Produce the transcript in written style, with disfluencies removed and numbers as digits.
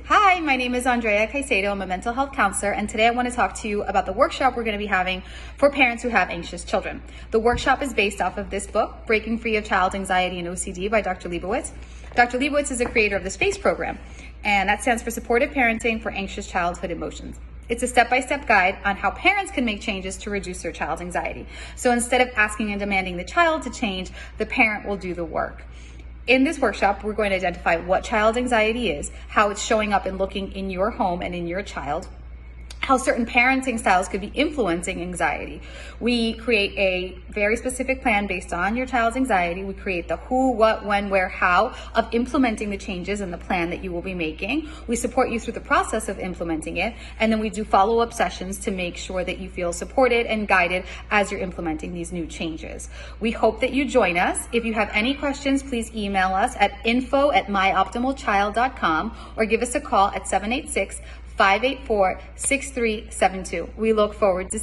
Hi, my name is Andrea Caicedo. I'm a mental health counselor, and today I want to talk to you about the workshop we're going to be having for parents who have anxious children. The workshop is based off of this book, Breaking Free of Child Anxiety and OCD by Dr. Leibowitz. Dr. Leibowitz is a creator of the SPACE program, and that stands for Supportive Parenting for Anxious Childhood Emotions. It's a step-by-step guide on how parents can make changes to reduce their child's anxiety. So instead of asking and demanding the child to change, the parent will do the work. In this workshop, we're going to identify what child anxiety is, how it's showing up and looking in your home and in your child, how certain parenting styles could be influencing anxiety. We create a very specific plan based on your child's anxiety. We create the who, what, when, where, how of implementing the changes in the plan that you will be making. We support you through the process of implementing it, and then we do follow-up sessions to make sure that you feel supported and guided as you're implementing these new changes. We hope that you join us. If you have any questions, please email us at info@myoptimalchild.com or give us a call at 786-584-6372. We look forward to